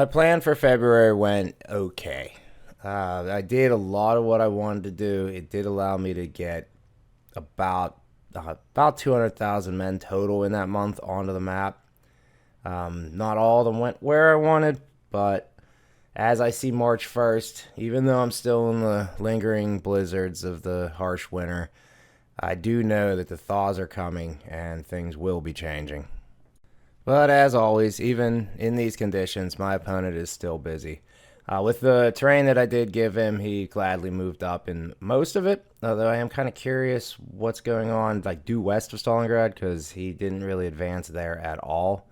My plan for February went okay. I did a lot of what I wanted to do. It did allow me to get about about 200,000 men total in that month onto the map. Not all of them went where I wanted, but as I see March 1st, even though I'm still in the lingering blizzards of the harsh winter, I do know that the thaws are coming and things will be changing. But as always, even in these conditions, my opponent is still busy. With the terrain that I did give him, he gladly moved up in most of it. Although I am kind of curious what's going on, like due west of Stalingrad, because he didn't really advance there at all.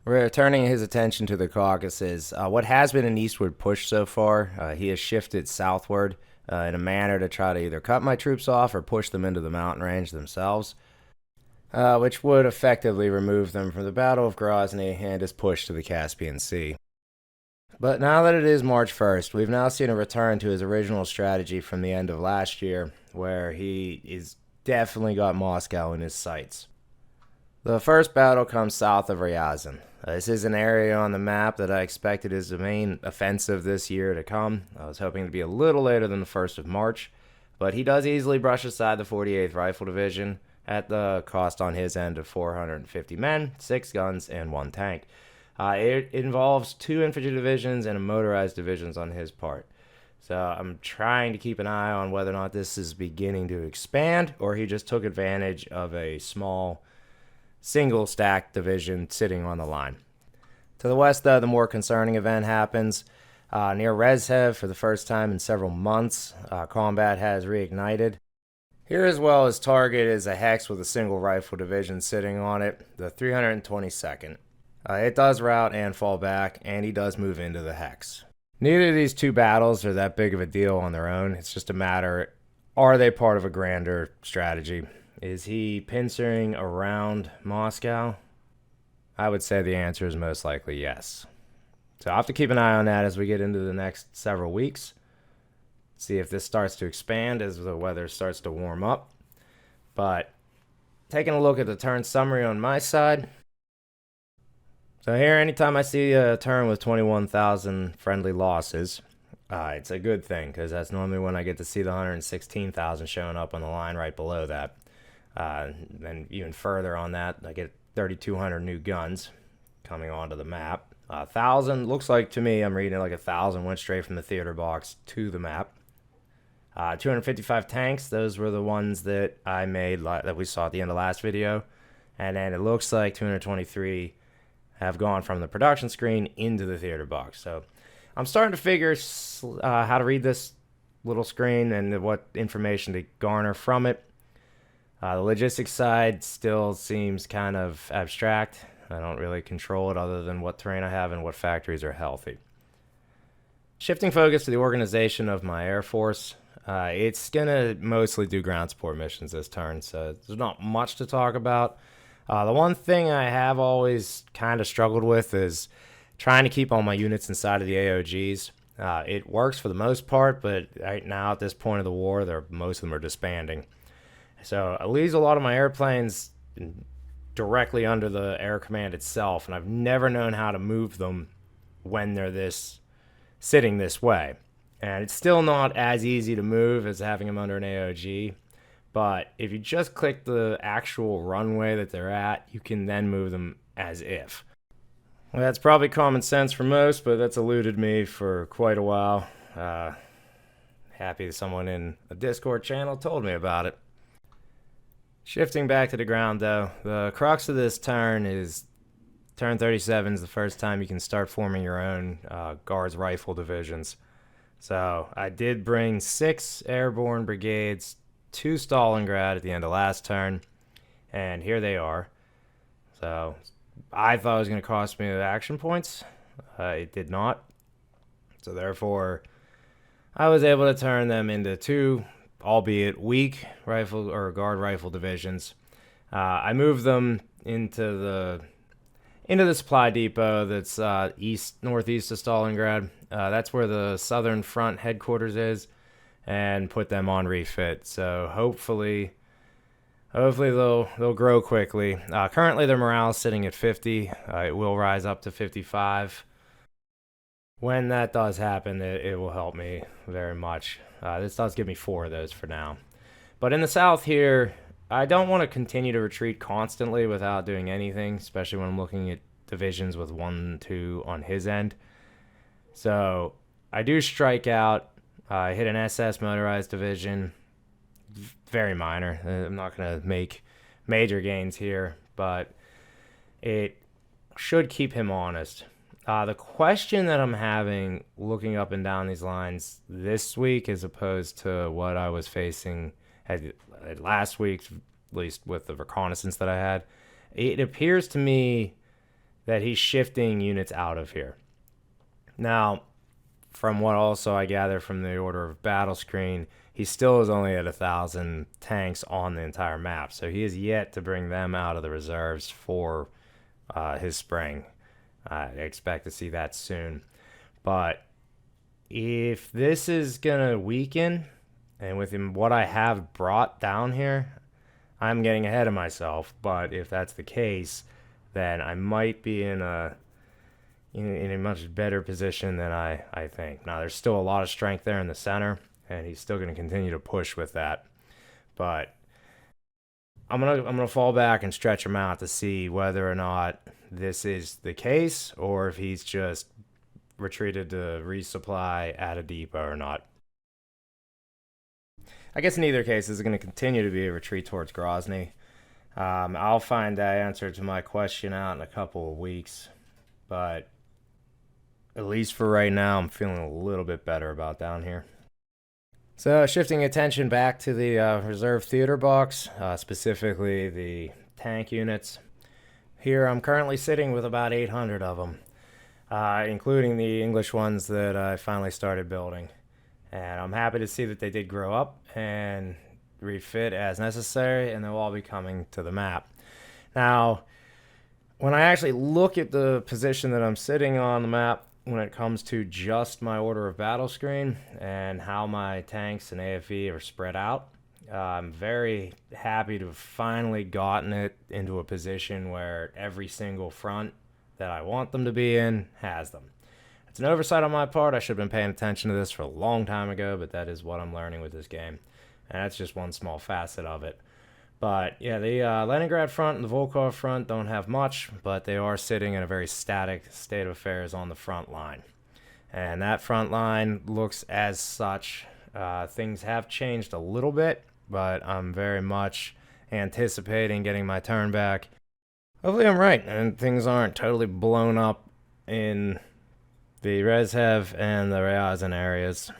Returning his attention to the Caucasus, what has been an eastward push so far, he has shifted southward in a manner to try to either cut my troops off or push them into the mountain range themselves, which would effectively remove them from the Battle of Grozny and his push to the Caspian Sea. But now that it is March 1st, we've now seen a return to his original strategy from the end of last year, where he is definitely got Moscow in his sights. The first battle comes south of Ryazan. This is an area on the map that I expected is the main offensive this year to come. I was hoping to be a little later than the 1st of March, but he does easily brush aside the 48th Rifle Division at the cost on his end of 450 men, 6 guns, and 1 tank. It involves 2 infantry divisions and a motorized divisions on his part. So I'm trying to keep an eye on whether or not this is beginning to expand or he just took advantage of a small single stack division sitting on the line. To the west, though, the more concerning event happens. Near Rezhev, for the first time in several months, combat has reignited. Here as well as target is a hex with a single rifle division sitting on it, the 322nd. It does rout and fall back, and he does move into the hex. Neither of these two battles are that big of a deal on their own. It's just a matter, are they part of a grander strategy? Is he pincering around Moscow? I would say the answer is most likely yes. So I'll have to keep an eye on that as we get into the next several weeks. See if this starts to expand as the weather starts to warm up. But taking a look at the turn summary on my side. So here, anytime I see a turn with 21,000 friendly losses, it's a good thing, because that's normally when I get to see the 116,000 showing up on the line right below that. And even further on that, I get 3,200 new guns coming onto the map. 1,000, looks like to me, I'm reading it like 1,000 went straight from the theater box to the map. 255 tanks, those were the ones that I made, that we saw at the end of last video. And then it looks like 223 have gone from the production screen into the theater box. So I'm starting to figure how to read this little screen and what information to garner from it. The logistics side still seems kind of abstract. I don't really control it other than what terrain I have and what factories are healthy. Shifting focus to the organization of my Air Force, it's going to mostly do ground support missions this turn, so there's not much to talk about. The one thing I have always kind of struggled with is trying to keep all my units inside of the AOGs. It works for the most part, but right now at this point of the war, most of them are disbanding. So it leaves a lot of my airplanes directly under the air command itself, and I've never known how to move them when they're sitting this way. And it's still not as easy to move as having them under an AOG. But if you just click the actual runway that they're at, you can then move them as if. Well, that's probably common sense for most, but that's eluded me for quite a while. Happy that someone in a Discord channel told me about it. Shifting back to the ground, though, the crux of this turn is turn 37 is the first time you can start forming your own Guards Rifle divisions. So I did bring 6 airborne brigades to Stalingrad at the end of last turn, and here they are. So I thought it was going to cost me the action points. It did not. So therefore, I was able to turn them into 2, albeit weak, rifle or guard rifle divisions. I moved them into the supply depot that's northeast of Stalingrad. That's where the Southern Front headquarters is, and put them on refit. So hopefully they'll grow quickly. Currently their morale is sitting at 50. It will rise up to 55. When that does happen, it will help me very much. This does give me 4 of those for now. But in the south here, I don't want to continue to retreat constantly without doing anything, especially when I'm looking at divisions with 1, 2 on his end. So I do strike out. I hit an SS motorized division. Very minor. I'm not going to make major gains here, but it should keep him honest. The question that I'm having looking up and down these lines this week, as opposed to what I was facing at last week, at least with the reconnaissance that I had, it appears to me that he's shifting units out of here. Now, from what also I gather from the order of battle screen, he still is only at 1,000 tanks on the entire map, so he is yet to bring them out of the reserves for his spring. I expect to see that soon. But if this is going to weaken, and with what I have brought down here, I'm getting ahead of myself. But if that's the case, then I might be in a much better position than I think. Now, there's still a lot of strength there in the center, and he's still going to continue to push with that. But I'm gonna fall back and stretch him out to see whether or not this is the case, or if he's just retreated to resupply at a depot or not. I guess in either case, this is going to continue to be a retreat towards Grozny. I'll find that answer to my question out in a couple of weeks, but at least for right now, I'm feeling a little bit better about down here. So shifting attention back to the reserve theater box, specifically the tank units. Here I'm currently sitting with about 800 of them, including the English ones that I finally started building. And I'm happy to see that they did grow up and refit as necessary, and they'll all be coming to the map. Now, when I actually look at the position that I'm sitting on the map, when it comes to just my order of battle screen and how my tanks and AFE are spread out, I'm very happy to have finally gotten it into a position where every single front that I want them to be in has them. It's an oversight on my part. I should have been paying attention to this for a long time ago, but that is what I'm learning with this game. And that's just one small facet of it. But yeah, the Leningrad front and the Volkov front don't have much, but they are sitting in a very static state of affairs on the front line. And that front line looks as such. Things have changed a little bit, but I'm very much anticipating getting my turn back. Hopefully I'm right, and things aren't totally blown up in the Rezhev and the Ryazan areas.